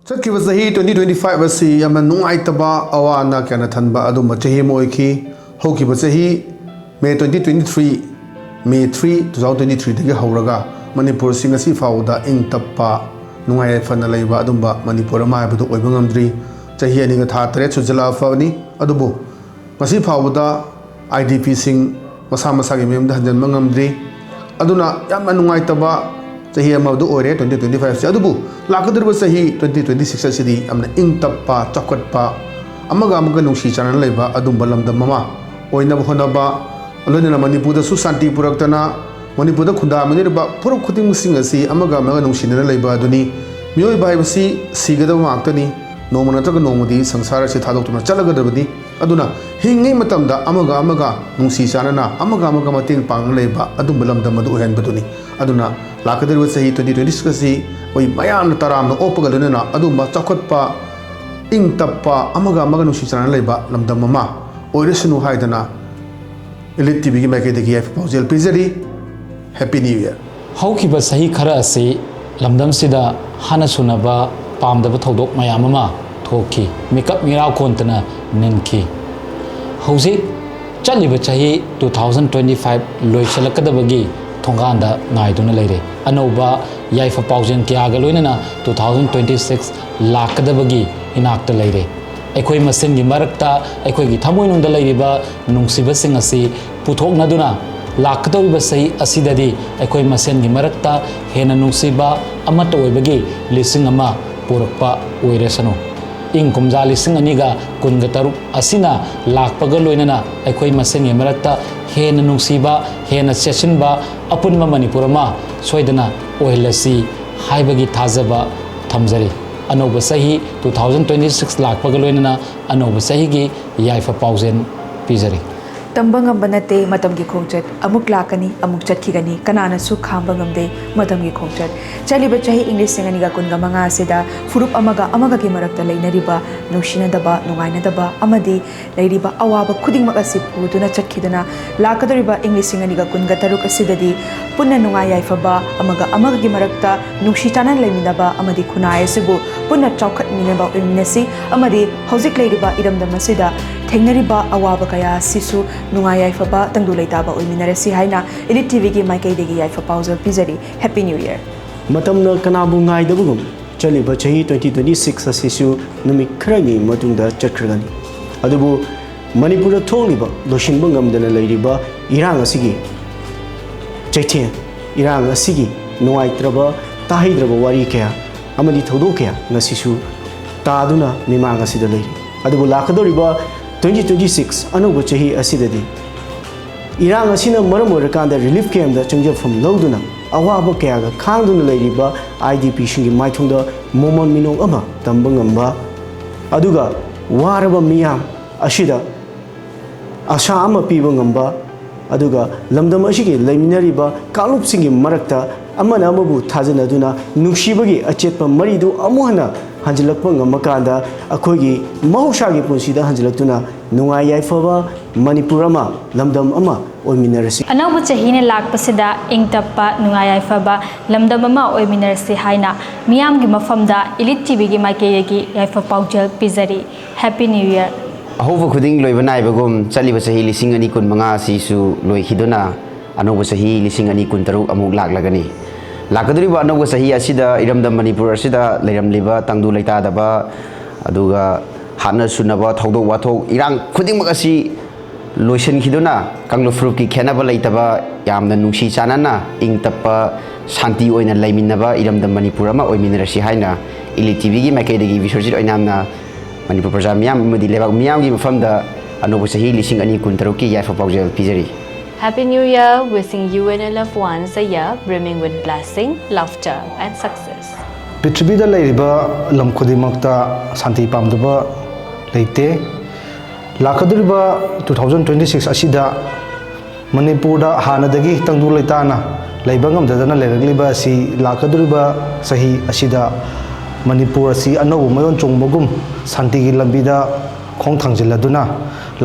Chakkiba sahi 2025 asi yamna nungaitaba awana kana thanba aduma chahi moiki hokiba sahi May 2023 May 3 2023 dagi hauraga Manipur singasi fauda ing tappa nungai fana laiba adumba Manipur ma habdu oiba ngamdri chahi ani ga tha tare chujala fani adubu masi fauda IDP sing masa masa gi memda hanjan mangamdri aduna yamna nungaitaba sahi amadu ore 2025 se adubu lakadurba sahi 2026 asidi amna ing tappa chakatpa amaga nungsi channel laiba adum balam da mama oina honaba alona Manipur da su santi puraktana Manipur da khunda manirba puruk khuting sing asi amaga nungsi na laiba aduni mioi bai basi sigada maktani nomana ta nomudi sangsara se thadok chalaga dabadi aduna hingi matamda amaga nungsi chanana amaga mating pang laiba adum balam da madu hen baduni aduna lakadurba sahi 2026 asi oi mayan taram no opagaluna adumba chakotpa ing tappa amaga nungsi channel laiba lamdam mama oiresunu haidana Elite TV ki maike degi proposal pizari Happy New Year haukiba sahi khara ase lamdam sida hana sunaba pamdaba thodok mayam ama thoki makeup mira kontana ninki hausi chaliba chahi 2025 loisalakadabagi thonganda naiduna leire anoba yaifa paujen kyaga loinana 2026 lakadabagi inakta leire ꯑꯩꯈꯣꯏ ꯃꯁꯦꯟꯒꯤ ꯃꯔꯛꯇ ꯑꯩꯈꯣꯏꯒꯤ ꯊꯃꯣꯏꯅꯨꯡꯗ ꯂꯩꯔꯤꯕ ꯅꯨꯡꯁꯤꯕꯁꯤꯡ ꯑꯁꯤ ꯄꯨꯊꯣꯛꯅꯗꯨꯅ ꯂꯥꯛꯀꯗꯧꯔꯤꯕ ꯆꯍꯤ ꯑꯁꯤꯗꯗꯤ ꯑꯩꯈꯣꯏ ꯃꯁꯦꯟꯒꯤ ꯃꯔꯛꯇ ꯍꯦꯟꯅ ꯅꯨꯡꯁꯤꯕ ꯑꯃꯠꯇ ꯑꯣꯏꯕꯒꯤ ꯂꯤꯁꯤꯡ ꯑꯃ ꯄꯨꯔꯛꯄ ꯑꯣꯏꯔꯁꯅꯨ ꯏꯪ ꯀꯨꯝꯖꯥ ꯂꯤꯁꯤꯡ ꯑꯅꯤꯒ ꯀꯨꯟꯒ ꯇꯔꯨꯛ ꯑꯁꯤꯅ ꯂꯥꯛꯄꯒ ꯂꯣꯏꯅꯅ ꯑꯩꯈꯣꯏ ꯃꯁꯦꯟꯒꯤ ꯃꯔꯛꯇ ꯍꯦꯟꯅ ꯅꯨꯡꯁꯤꯕ ꯍꯦꯟꯅ ꯆꯦꯠꯁꯤꯟꯕ ꯑꯄꯨꯟꯕ ꯃꯅꯤꯄꯨꯔ ꯑꯃ ꯁꯣꯏꯗꯅ ꯑꯣꯏꯍꯜꯂꯁꯤ ꯍꯥꯏꯕꯒꯤ ꯊꯥꯖꯕ ꯊꯝꯖꯔꯤ अनौब सही 2026 लाखपग लोइनना अनौब सही की याइफा पाउजेन पिजरी तंबंगम बनते मतम की खोंगचत अमुक लाकनी अमुक चटखिगनी कनाना सु खांबंगम दे मतम की खोंगचत चली बचाही इंग्लिश सिंगनीगा कुनगा मंगा सेदा फुरुप अमगा की मरक्ता लेनरिबा नुशिनदबा नुगाइनदबा अमदी लेरिबा अवाबा खुदिंगमक असि पुदुना चटखिदना लाकदरिबा इंग्लिश सिंगनीगा कुनगा तरुक असिददी पुन्ना नुगाइ याइफबा अमगा की मरक्ता नुशी चानन लेमिनबा अमदी खुनाय असिबु पुन्ना चौखत मिनबा उमिनसी अमदी हौजिक लेरिबा इरमदम असिदा थेंगनरिबा अवाबा कया सिसु नुगाइ याइफबा तंगदु लेताबा उमिनरसी हाइना एलिट टीवी की माइकैदेगी याइफा पाउजल पिजरी हैप्पी न्यू ईयर मतमना कनाबु ngaidabugum chaliba chahi 2026 asisu numik khragi matungda chakhragani adubu manipura tholiba loshinba ngamdana leiriba irang asigi chaithen irang asigi nuaitraba tahaidraba wari kya amadi thodo kya ngasisu taaduna mimang asida leiri adubu lakadoriba 2026 anuba chahi asidadi irang asina maram orakanda relief camp da changjafam lawduna awaba kyaga khangduna leiriba IDP shingi maithungda momon minong ama tamba ngamba aduga waraba miyam asida asha ama piba ngamba aduga lamdam ashigi laiminariba kalup singi marakta amana amabu thajanaduna nushibagi achetpa maridu amuhana hanjilakpa ngamakanda akhogi mahusagi punsida hanjilaktuna nungai yaifaba manipurama lamdam ama oiminarasi अनौब चहीने लाकपसिदा इंगतप्पा नुगाइ याइफबा लमदम अमा ओइमिनरसी हाइना मियामगी मफमदा elite TV की माइकेयगी याइफा पाउजल पिजरी happy new year अहोब खुदिंग लोइबा नाइबगुम चलिबा सही लिसिंग अनि कुन मंगा सिसु लोइखिदुना अनौब सही लिसिंग अनि कुन तरुक अमुक लाकलगनी लाकदुरिबा अनौब सही असिदा इरमदम मणिपुर असिदा लेरमलिबा तंगदु लेतादबा अदुगा हाना सुनबा थौदोक वाथोक इरांग खुदिंग मकसि लोशन खिदुना कांगलो फ्रूट की खेनाबा लेतबा यामना नुंसी चानना इंग तप्पा शांति ओइना लेमिनबा इरमदम मणिपुर अमा ओइमिनरसी हाइना इलिट टीवी की माइकेदेगी विश्वजित ओइनामना मणिपुर प्रजा मियाम मदि लेबाक मियाम की मफमदा अनोबो सही लिसिंग अनि कुंतरुक की याइफा पाउजल पिजरी Happy New Year, wishing you and your loved ones a year brimming with blessing, laughter and success. Prithvi lairiba lamkhudimakta santi pamduba leite lakaduriba 2026 asida Manipur da hanadagi tangdu leitana leibangam dadana leragliba asi lakaduriba sahi asida Manipur asi anaw mayon chongbogum santi gi lambida khong thangjiladuna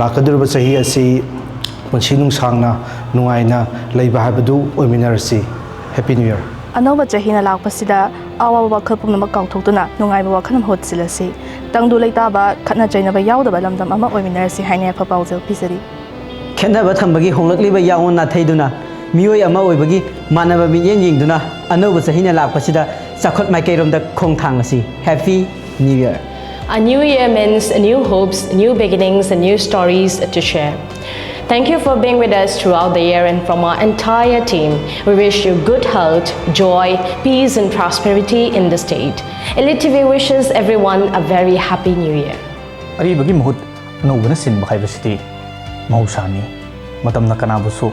lakaduriba sahi asi punsi nungsangna nungaina leiba habadu oiminarasi Happy New Year अनौब चहीना लाकपसिदा ꯑꯋꯥꯕ ꯋꯥꯈꯜ ꯄꯨꯝꯅꯃꯛ ꯀꯥꯎꯊꯣꯛꯇꯨꯅ ꯅꯨꯡꯉꯥꯏꯕ ꯋꯥꯈꯜ ꯑꯃ ꯍꯣꯠꯆꯤꯜꯂꯁꯤ ꯇꯪꯗꯨ ꯂꯩꯇꯥꯕ ꯈꯠꯅ ꯆꯩꯅꯕ ꯌꯥꯎꯗꯕ ꯂꯝꯗꯝ ꯑꯃ ꯑꯣꯏꯃꯤꯟꯅꯔꯁꯤ ꯍꯥꯏꯅ ꯌꯥꯏꯐ ꯄꯥꯎꯖꯦꯜ ꯄꯤꯖꯔꯤ ꯈꯦꯠꯅꯕ ꯊꯝꯕꯒꯤ ꯍꯣꯡꯂꯛꯂꯤꯕ ꯌꯥꯑꯣꯟ ꯅꯥꯊꯩꯗꯨꯅ ꯃꯤꯑꯣꯏ ꯑꯃ ꯑꯣꯏꯕꯒꯤ ꯃꯥꯟꯅꯕ ꯃꯤꯠꯌꯦꯡ ꯌꯦꯡꯗꯨꯅ ꯑꯅꯧꯕ ꯆꯍꯤꯅ ꯂꯥꯛꯄꯁꯤꯗ ꯆꯥꯎꯈꯠ ꯃꯥꯏꯀꯩꯔꯣꯝꯗ ꯈꯣꯡꯊꯥꯡꯂꯁꯤ Happy New Year. A new year means new hopes, new beginnings, and new stories to share. Thank you for being with us throughout the year, and from our entire team, we wish you good health, joy, peace, and prosperity in the state. ELITETV wishes everyone a very happy new year. Aribagi mahut anubana sinba haibasiti mahusani matamna kanabusu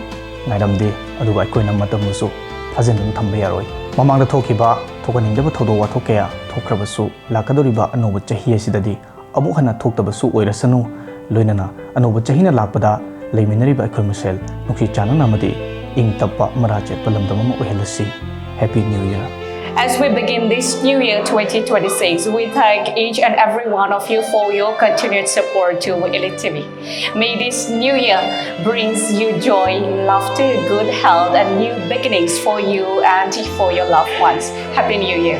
ngairamde aduga aikoina matamusu fajendun thamba yaroi mamangda thokiba thokaningdaba thodo wathokaya thokrabasu lakadoriba anuba chahi asidadi amu hana thoktabasu oirasanu loinana anuba chahina lakpada leiminariba aikoi masel nukhi chanana amadi ing tappa marache palamdam ama ohelasi Happy New Year. As we begin this new year 2026, we thank each and every one of you for your continued support to ELITETV. May this new year brings you joy, laughter, good health, and new beginnings for you and for your loved ones. Happy New Year.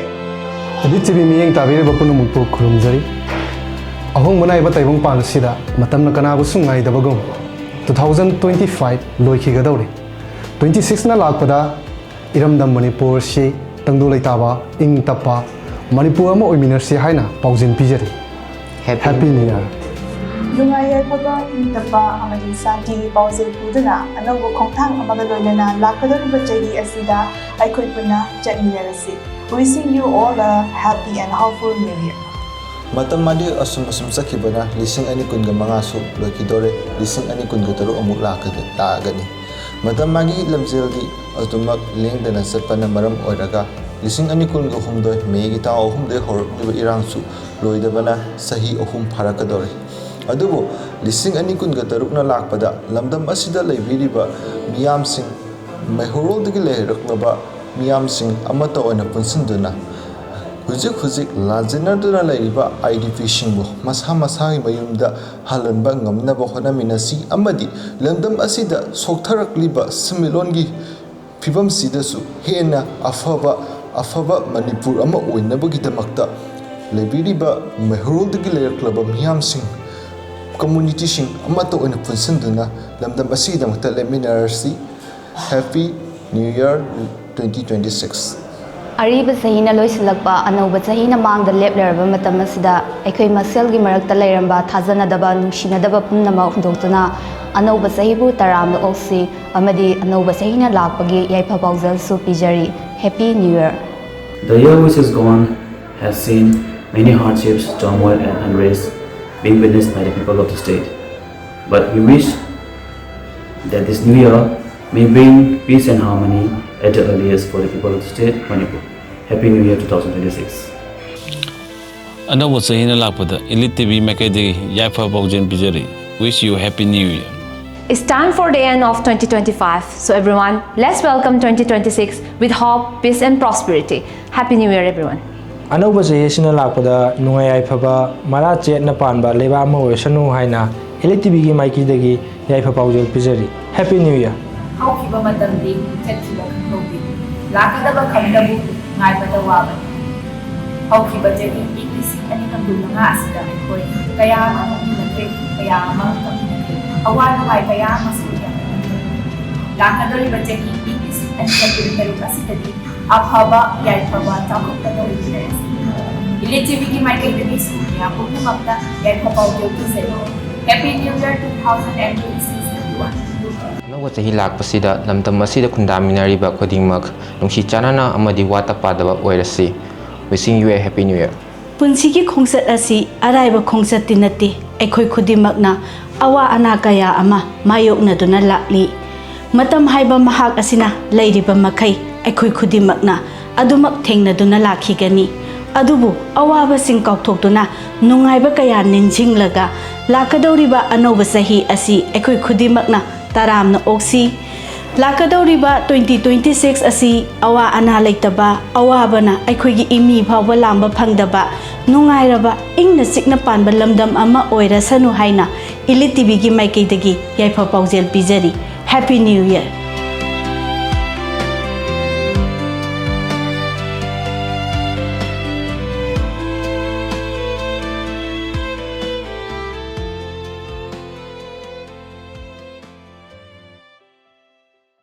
ELITETV miyeng tabiriba punumukpu khurumjari. Ahong manai ba taibong pan sida matamna kanabu sungai dabagum 2025 loikhigadawre. 26 na lakpada iramdam Manipur si tangdu leitaba ing tapa Manipur ama oiminersi haina paujin pijari. Happy New Year. Nungai yaifaba ing tapa amadi santi paujil puduna anaubo khongthang amaga loinana lakadoriba chahi asida aikoi punna chatminarasi. Wishing you all a happy and hopeful new year. Matam madi asum sakibana lising ani kunga manga su lokidore lising ani kunga taru amuk lakagani. Matam magi lamjeldi adumak lengdana satpana maram oiraga lising ani kunga humdoi megi ta humdoi horokliba irangsu loidabana sahi ahum pharakadore. Adubu lising ani kunga tarukna lakpada lamdam asida leibiriba miyamsing maihoroldige leiraklaba miyamsing amata oina punsinduna huzik lajenarduna leiriba IDP singbo masa masagi mayumda halanba ngamnaba honaminasi amadi lamdam asida soktharakliba similongi fibam sidasu hena afaba Manipur ama oinabagidamakta leibiriba maihoroldige leiraklaba miyamsing community sing amata oina punsinduna lamdam asidamakta leminarsi Happy New Year 2026. Ariba sahina loisilakpa anauba sahina mangda lepleraba matam asida aikoi maselgi marakta leiramba thajanadaba nungsinadaba pumnama hundoktuna anauba sahibu taramda oksi amadi anauba sahina lakpagi yaifa paujal su pijari. Happy New Year. The year which is gone has seen many hardships, turmoil, and unrest being witnessed by the people of the state. But we wish that this new year may bring peace and harmony at the earliest for the people of the state, Manipur. Happy New Year 2026. Another Sahina Lapada, ELITETV Makadi, Yaifa Baujan Bijari. Wish you Happy New Year. It's time for the end of 2025. So everyone, let's welcome 2026 with hope, peace and prosperity. Happy New Year everyone. Anauba sahina lakpada nungai yaifaba mara chetna panba leba ama oisanu haina ELITETV gi maikidagi yaifa paujal pijari. Happy New Year. Haukiba matamdi chatkiba khangbi lakadaba khamdabu ngaibada waba haukiba jagi English ani kamdu nga asida koi kaya ma nake kaya ma kamnake awan mai kaya ma suya lakadori bajagi English ani kamdu taru asidadi abhaba yaifaba tamakada ulis ELITETV ki maikidagi suya pumna makta yaifa paujal pizero. Happy New Year 2026 everyone. Anauba chahi lakpasida lamdam asida khundaminariba khudingmak nungsi chanana amadi wata padaba oirasi. Wishing you a Happy New Year. Punsigi khongset asi araiba khongset tinati ekhoi khudimakna awa ana kaya ama mayokna duna lakli matam haiba mahak asina leiriba makai ekhoi khudimakna adumak thengna duna lakhigani adubu awaba sing kaukthokduna nungaiba kaya ninjinglaga lakadoriba anauba sahi asi ekhoi khudimakna taramna oksi lakadoriba 2026 asi awa ana leitaba awabana aikhoigi imi phawba lamba phangdaba nungairaba ingna sikna panba lamdam ama oirasanu haina ELITETV gi maikeidagi yaifa paujel pijari. Happy New Year.